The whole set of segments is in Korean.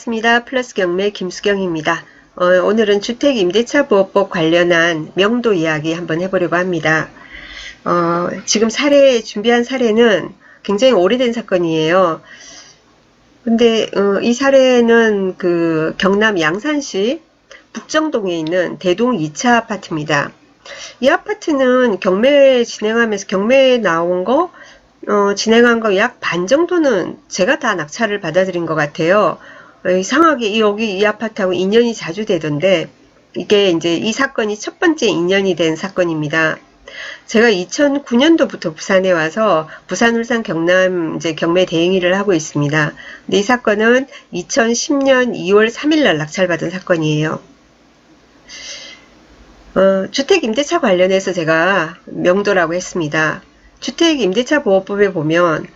반갑습니다. 플러스 경매 김수경입니다. 오늘은 주택임대차보호법 관련한 명도 이야기 한번 해보려고 합니다. 지금 준비한 사례는 굉장히 오래된 사건이에요. 근데 이 사례는 그 경남 양산시 북정동에 있는 대동 2차 아파트입니다. 이 아파트는 경매 진행하면서 경매에 나온 거 진행한 거 약 반 정도는 제가 다 낙찰을 받아들인 것 같아요. 이상하게 여기 이 아파트하고 인연이 자주 되던데 이게 이제 이 사건이 첫 번째 인연이 된 사건입니다. 제가 2009년도부터 부산에 와서 부산, 울산, 경남 이제 경매 대행일을 하고 있습니다. 근데 이 사건은 2010년 2월 3일 날 낙찰받은 사건이에요. 주택임대차 관련해서 제가 명도라고 했습니다. 주택임대차보호법에 보면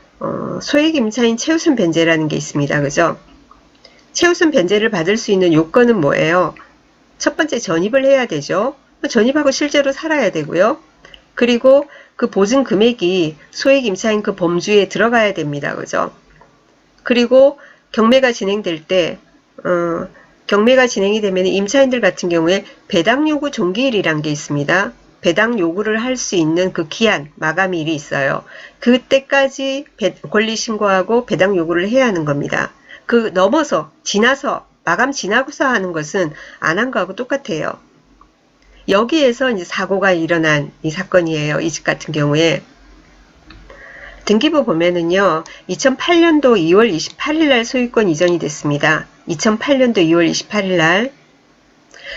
소액임차인 최우선 변제라는 게 있습니다. 그죠? 최우선 변제를 받을 수 있는 요건은 뭐예요? 첫 번째 전입을 해야 되죠. 전입하고 실제로 살아야 되고요. 그리고 그 보증 금액이 소액임차인 그 범주에 들어가야 됩니다. 그죠? 그리고 경매가 진행될 때 경매가 진행이 되면 임차인들 같은 경우에 배당 요구 종기일이란 게 있습니다. 배당 요구를 할 수 있는 그 기한, 마감일이 있어요. 그때까지 권리 신고하고 배당 요구를 해야 하는 겁니다. 그 넘어서 지나서 마감 지나고서 하는 것은 안 한 거하고 똑같아요. 여기에서 이제 사고가 일어난 이 사건이에요. 이 집 같은 경우에 등기부 보면은요, 2008년도 2월 28일 날 소유권 이전이 됐습니다. 2008년도 2월 28일 날.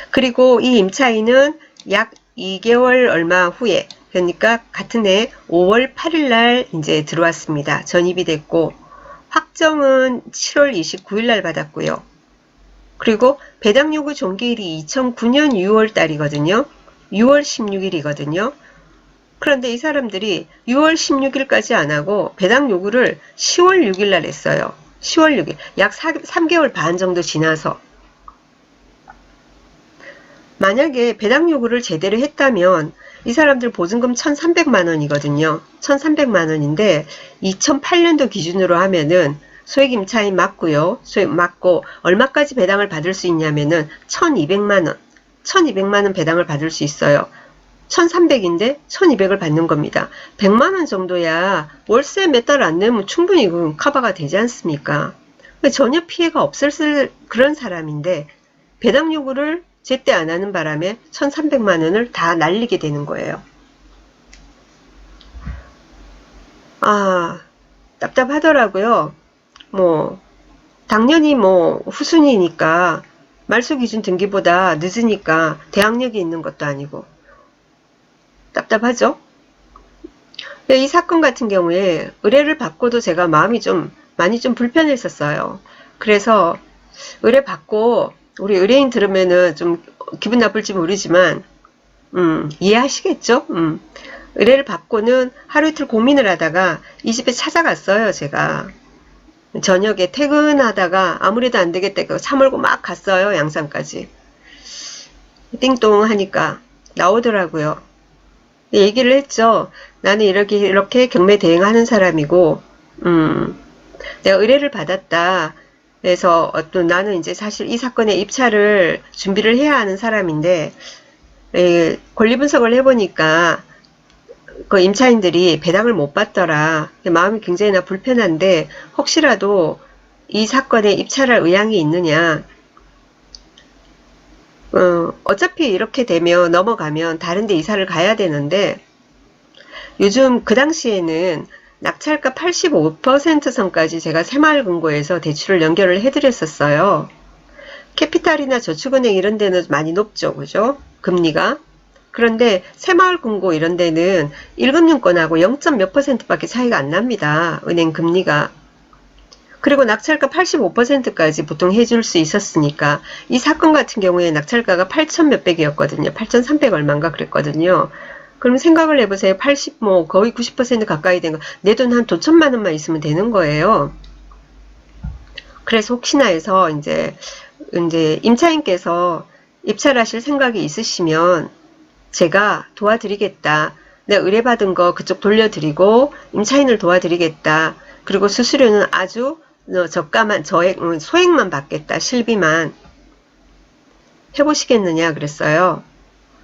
그리고 이 임차인은 약 2개월 얼마 후에, 그러니까 같은 해 5월 8일 날 이제 들어왔습니다. 전입이 됐고, 확정은 7월 29일 날 받았고요. 그리고 배당 요구 종기일이 2009년 6월 달이거든요. 6월 16일이거든요. 그런데 이 사람들이 6월 16일까지 안 하고 배당 요구를 10월 6일 날 했어요. 10월 6일. 약 3개월 반 정도 지나서. 만약에 배당 요구를 제대로 했다면 이 사람들 보증금 1,300만 원이거든요. 1,300만 원인데 2008년도 기준으로 하면은 소액임차인 맞고요. 맞고 얼마까지 배당을 받을 수 있냐면은 1,200만 원. 1,200만 원 배당을 받을 수 있어요. 1,300인데 1,200을 받는 겁니다. 100만 원 정도야 월세 몇 달 안 내면 충분히 커버가 되지 않습니까? 전혀 피해가 없을 그런 사람인데 배당 요구를 제때 안 하는 바람에 1,300만 원을 다 날리게 되는 거예요. 답답하더라고요. 당연히 후순위니까 말소기준 등기보다 늦으니까 대항력이 있는 것도 아니고 답답하죠? 이 사건 같은 경우에 의뢰를 받고도 제가 마음이 많이 좀 불편했었어요. 그래서 의뢰 받고 우리 의뢰인 들으면은 좀 기분 나쁠지 모르지만 이해하시겠죠? 의뢰를 받고는 하루 이틀 고민을 하다가 이 집에 찾아갔어요. 제가 저녁에 퇴근하다가 아무래도 안 되겠다 차 몰고 막 갔어요. 양산까지. 띵동 하니까 나오더라고요. 얘기를 했죠. 나는 이렇게 경매 대행하는 사람이고 내가 의뢰를 받았다. 그래서 나는 이제 사실 이 사건의 입찰을 준비를 해야 하는 사람인데 권리 분석을 해보니까 그 임차인들이 배당을 못 받더라. 마음이 굉장히 불편한데 혹시라도 이 사건에 입찰할 의향이 있느냐. 어차피 이렇게 되면 넘어가면 다른 데 이사를 가야 되는데 요즘 그 당시에는 낙찰가 85% 선까지 제가 새마을금고에서 대출을 연결을 해드렸었어요. 캐피탈이나 저축은행 이런 데는 많이 높죠. 그죠? 금리가. 그런데 새마을금고 이런 데는 1금융권하고 0. 몇 %밖에 차이가 안 납니다. 은행 금리가. 그리고 낙찰가 85%까지 보통 해줄 수 있었으니까 이 사건 같은 경우에 낙찰가가 8천 몇백이었거든요. 8,300 얼마인가 그랬거든요. 그럼 생각을 해보세요. 80, 거의 90% 가까이 된 거. 내 돈 한 2천만 원만 있으면 되는 거예요. 그래서 혹시나 해서 이제 임차인께서 입찰하실 생각이 있으시면 제가 도와드리겠다. 내가 의뢰받은 거 그쪽 돌려드리고 임차인을 도와드리겠다. 그리고 수수료는 아주 저가만 소액만 받겠다. 실비만 해보시겠느냐 그랬어요.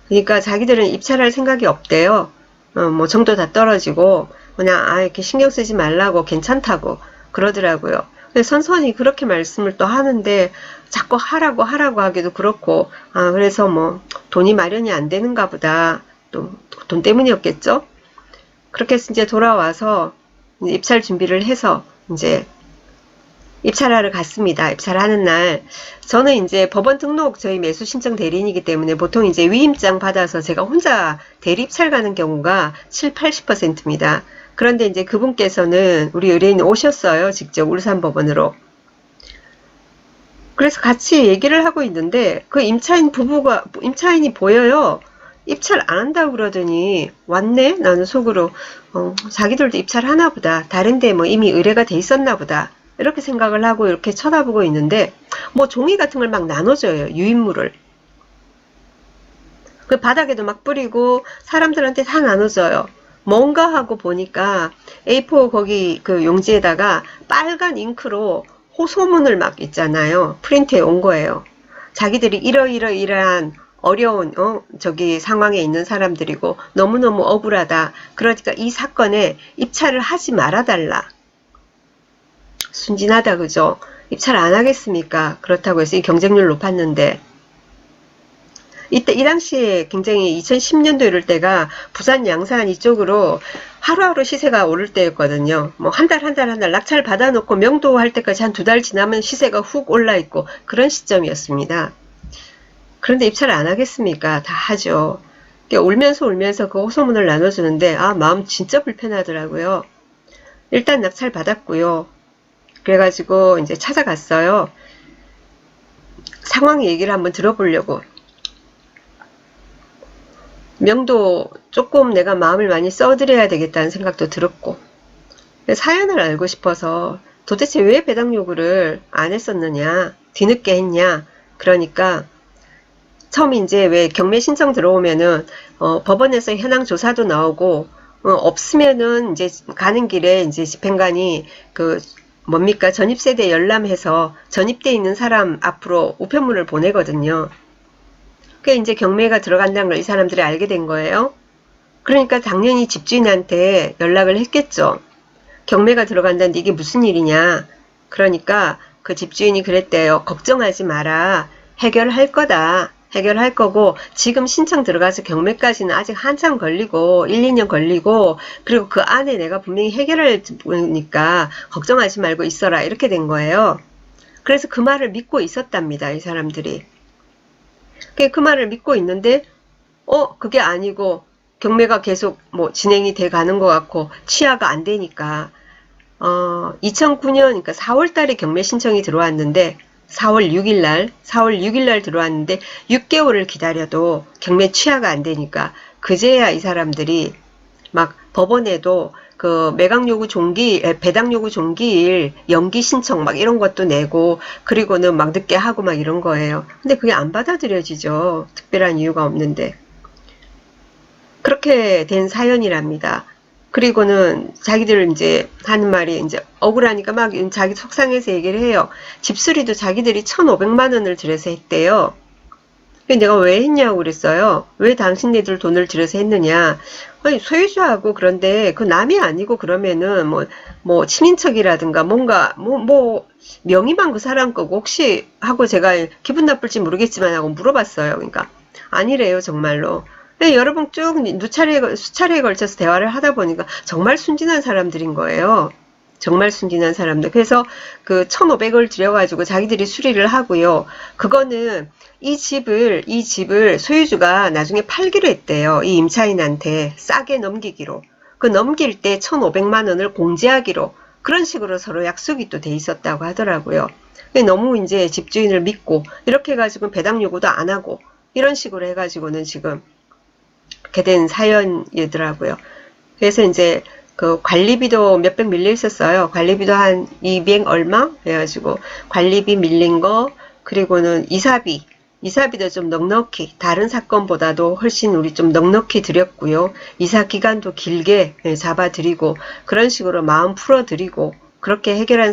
그러니까 자기들은 입찰할 생각이 없대요. 뭐 정도 다 떨어지고 그냥 이렇게 신경 쓰지 말라고 괜찮다고 그러더라고요. 선선히 그렇게 말씀을 또 하는데 자꾸 하라고 하기도 그렇고 그래서 뭐 돈이 마련이 안 되는가 보다. 또 돈 때문이었겠죠. 그렇게 해서 이제 돌아와서 입찰 준비를 해서 이제 입찰하러 갔습니다. 입찰하는 날 저는 이제 법원 등록 저희 매수 신청 대리인이기 때문에 보통 이제 위임장 받아서 제가 혼자 대리 입찰 가는 경우가 70~80%입니다. 그런데 이제 그분께서는 우리 의뢰인 오셨어요. 직접 울산법원으로. 그래서 같이 얘기를 하고 있는데 그 임차인이 보여요. 입찰 안 한다고 그러더니 왔네? 나는 속으로 자기들도 입찰 하나 보다. 다른데 뭐 이미 의뢰가 돼 있었나 보다. 이렇게 생각을 하고 이렇게 쳐다보고 있는데 뭐 종이 같은 걸 막 나눠줘요. 유인물을. 그 바닥에도 막 뿌리고 사람들한테 다 나눠줘요. 뭔가 하고 보니까 A4 거기 그 용지에다가 빨간 잉크로 호소문을 막 있잖아요. 프린트해 온 거예요. 자기들이 이러이러이러한 어려운 저기 상황에 있는 사람들이고 너무너무 억울하다. 그러니까 이 사건에 입찰을 하지 말아달라. 순진하다 그죠? 입찰 안 하겠습니까? 그렇다고 해서 이 경쟁률 높았는데 이때 이 당시에 굉장히 2010년도 이럴 때가 부산 양산 이쪽으로 하루하루 시세가 오를 때였거든요. 뭐 한 달 낙찰 받아놓고 명도 할 때까지 한 2달 지나면 시세가 훅 올라 있고 그런 시점이었습니다. 그런데 입찰을 안 하겠습니까? 다 하죠. 울면서 그 호소문을 나눠주는데 마음 진짜 불편하더라고요. 일단 낙찰 받았고요. 그래가지고 이제 찾아갔어요. 상황 얘기를 한번 들어보려고. 명도 조금 내가 마음을 많이 써드려야 되겠다는 생각도 들었고 사연을 알고 싶어서 도대체 왜 배당 요구를 안 했었느냐, 뒤늦게 했냐. 그러니까 처음 이제 왜 경매 신청 들어오면은 법원에서 현황 조사도 나오고 없으면은 이제 가는 길에 이제 집행관이 그 뭡니까 전입세대 열람해서 전입돼 있는 사람 앞으로 우편물을 보내거든요. 그게 이제 경매가 들어간다는 걸 이 사람들이 알게 된 거예요. 그러니까 당연히 집주인한테 연락을 했겠죠. 경매가 들어간다는데 이게 무슨 일이냐. 그러니까 그 집주인이 그랬대요. 걱정하지 마라. 해결할 거다. 해결할 거고 지금 신청 들어가서 경매까지는 아직 한참 걸리고 1~2년 걸리고 그리고 그 안에 내가 분명히 해결할 거니까 걱정하지 말고 있어라. 이렇게 된 거예요. 그래서 그 말을 믿고 있었답니다. 이 사람들이. 그 말을 믿고 있는데 그게 아니고 경매가 계속 뭐 진행이 돼 가는 것 같고 취하가 안 되니까 2009년 그러니까 4월달에 경매 신청이 들어왔는데 4월 6일 날 들어왔는데 6개월을 기다려도 경매 취하가 안 되니까 그제야 이 사람들이 막 법원에도 그 매각 요구 배당 요구 종기일 연기 신청 막 이런 것도 내고 그리고는 막 늦게 하고 막 이런 거예요. 근데 그게 안 받아들여지죠. 특별한 이유가 없는데. 그렇게 된 사연이랍니다. 그리고는 자기들 이제 하는 말이 이제 억울하니까 막 자기 속상해서 얘기를 해요. 집수리도 자기들이 1,500만 원을 들여서 했대요. 내가 왜 했냐고 그랬어요. 왜 당신네들 돈을 들여서 했느냐. 아니, 소유주하고 그런데 그 남이 아니고 그러면은 뭐 친인척이라든가 뭔가 명의만 그 사람 거고 혹시 하고 제가 기분 나쁠지 모르겠지만 하고 물어봤어요. 그러니까 아니래요 정말로. 여러 번 쭉 수차례에 걸쳐서 대화를 하다 보니까 정말 순진한 사람들인 거예요. 정말 순진한 사람들. 그래서 그 1,500을 들여가지고 자기들이 수리를 하고요. 그거는 이 집을 소유주가 나중에 팔기로 했대요. 이 임차인한테 싸게 넘기기로. 그 넘길 때 1,500만 원을 공제하기로 그런 식으로 서로 약속이 또 돼 있었다고 하더라고요. 너무 이제 집주인을 믿고 이렇게 해가지고 배당 요구도 안 하고 이런 식으로 해가지고는 지금 이렇게 된 사연이더라고요. 그래서 이제 그 관리비도 몇백 밀려 있었어요. 관리비도 한 200 얼마? 그래가지고 관리비 밀린 거 그리고는 이사비도 좀 넉넉히 다른 사건보다도 훨씬 우리 좀 넉넉히 드렸고요. 이사 기간도 길게 잡아드리고 그런 식으로 마음 풀어드리고 그렇게 해결한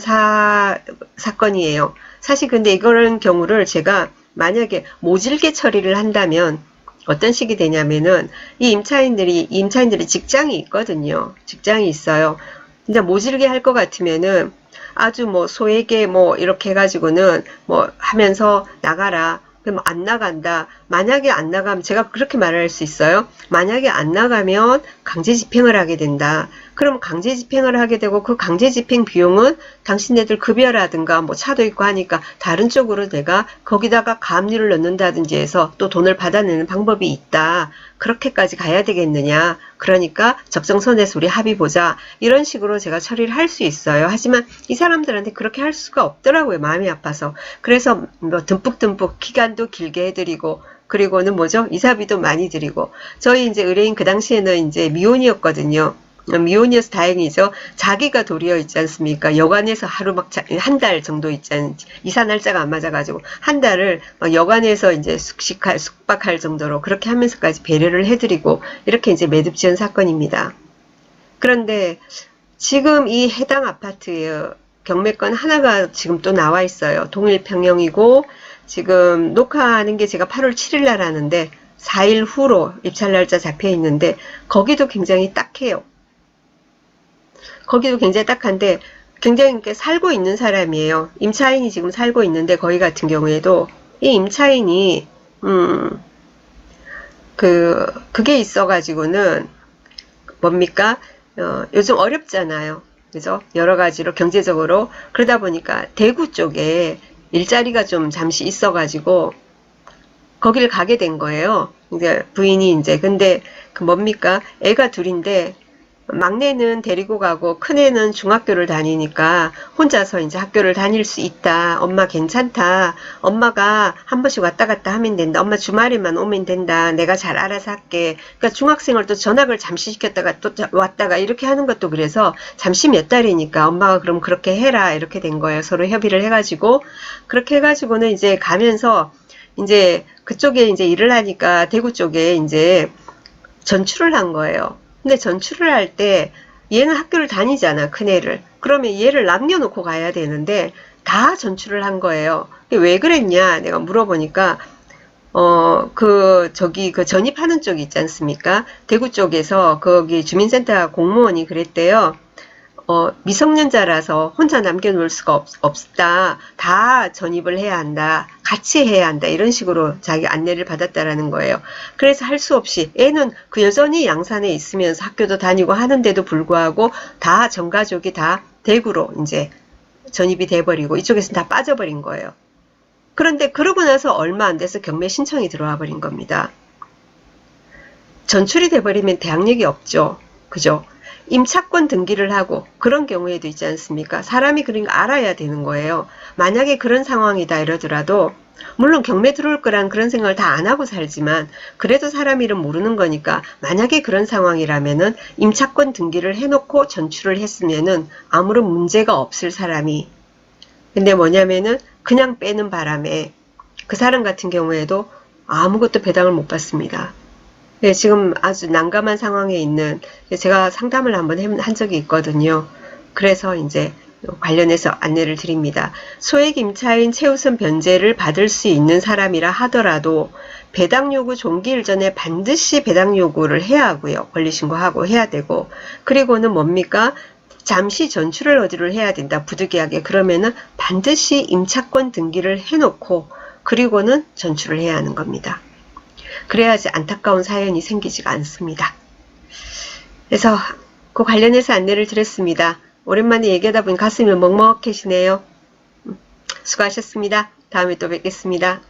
사건이에요. 사실 근데 이런 경우를 제가 만약에 모질게 처리를 한다면 어떤 식이 되냐면은 이 임차인들이 직장이 있거든요. 직장이 있어요. 근데 모질게 할 것 같으면은 아주 뭐 소액에 뭐 이렇게 해가지고는 뭐 하면서 나가라. 그럼 안 나간다. 만약에 안 나가면 제가 그렇게 말할 수 있어요. 만약에 안 나가면 강제 집행을 하게 된다. 그럼 강제 집행을 하게 되고 그 강제 집행 비용은 당신네들 급여라든가 뭐 차도 있고 하니까 다른 쪽으로 내가 거기다가 가압류를 넣는다든지 해서 또 돈을 받아내는 방법이 있다. 그렇게까지 가야 되겠느냐. 그러니까 적정선에서 우리 합의 보자. 이런 식으로 제가 처리를 할 수 있어요. 하지만 이 사람들한테 그렇게 할 수가 없더라고요. 마음이 아파서. 그래서 뭐 듬뿍듬뿍 기간도 길게 해드리고 그리고는 뭐죠? 이사비도 많이 드리고 저희 이제 의뢰인 그 당시에는 이제 미혼이었거든요. 미혼이어서 다행이죠. 자기가 도리어 있지 않습니까? 여관에서 하루 막 한 달 정도 있지 않지. 이사 날짜가 안 맞아가지고 한 달을 여관에서 이제 숙박할 정도로 그렇게 하면서까지 배려를 해드리고 이렇게 이제 매듭 지은 사건입니다. 그런데 지금 이 해당 아파트의 경매건 하나가 지금 또 나와 있어요. 동일 평형이고 지금 녹화하는 게 제가 8월 7일 날 하는데 4일 후로 입찰 날짜 잡혀 있는데 거기도 굉장히 딱해요. 거기도 굉장히 딱한데 굉장히 살고 있는 사람이에요. 임차인이 지금 살고 있는데 거기 같은 경우에도 이 임차인이 그게 있어가지고는 뭡니까? 요즘 어렵잖아요. 그죠? 여러 가지로 경제적으로 그러다 보니까 대구 쪽에 일자리가 좀 잠시 있어가지고 거기를 가게 된 거예요. 이제 부인이 이제 근데 그 뭡니까? 애가 둘인데 막내는 데리고 가고 큰애는 중학교를 다니니까 혼자서 이제 학교를 다닐 수 있다. 엄마 괜찮다. 엄마가 한 번씩 왔다 갔다 하면 된다. 엄마 주말에만 오면 된다. 내가 잘 알아서 할게. 그러니까 중학생을 또 전학을 잠시 시켰다가 또 왔다가 이렇게 하는 것도 그래서 잠시 몇 달이니까 엄마가 그럼 그렇게 해라. 이렇게 된 거예요. 서로 협의를 해가지고 그렇게 해가지고는 이제 가면서 이제 그쪽에 이제 일을 하니까 대구 쪽에 이제 전출을 한 거예요. 근데 전출을 할 때 얘는 학교를 다니잖아, 큰애를. 그러면 얘를 남겨놓고 가야 되는데 다 전출을 한 거예요. 왜 그랬냐 내가 물어보니까 그 전입하는 쪽이 있지 않습니까? 대구 쪽에서 거기 주민센터 공무원이 그랬대요. 미성년자라서 혼자 남겨놓을 수가 없다. 다 전입을 해야 한다. 같이 해야 한다. 이런 식으로 자기 안내를 받았다라는 거예요. 그래서 할 수 없이 애는 그 여전히 양산에 있으면서 학교도 다니고 하는데도 불구하고 다 전가족이 다 대구로 이제 전입이 돼버리고 이쪽에서 다 빠져버린 거예요. 그런데 그러고 나서 얼마 안 돼서 경매 신청이 들어와 버린 겁니다. 전출이 돼버리면 대항력이 없죠. 그죠? 임차권 등기를 하고 그런 경우에도 있지 않습니까? 사람이 그러니까 알아야 되는 거예요. 만약에 그런 상황이다 이러더라도 물론 경매 들어올 거란 그런 생각을 다 안 하고 살지만 그래도 사람 이름 모르는 거니까 만약에 그런 상황이라면은 임차권 등기를 해놓고 전출을 했으면은 아무런 문제가 없을 사람이 근데 뭐냐면은 그냥 빼는 바람에 그 사람 같은 경우에도 아무것도 배당을 못 받습니다. 네, 지금 아주 난감한 상황에 있는 제가 상담을 한번 한 적이 있거든요. 그래서 이제 관련해서 안내를 드립니다. 소액 임차인 최우선 변제를 받을 수 있는 사람이라 하더라도 배당 요구 종기일 전에 반드시 배당 요구를 해야 하고요. 권리신고하고 해야 되고 그리고는 뭡니까? 잠시 전출을 어디를 해야 된다. 부득이하게 그러면은 반드시 임차권 등기를 해놓고 그리고는 전출을 해야 하는 겁니다. 그래야지 안타까운 사연이 생기지가 않습니다. 그래서 그 관련해서 안내를 드렸습니다. 오랜만에 얘기하다 보니 가슴이 먹먹해지네요. 수고하셨습니다. 다음에 또 뵙겠습니다.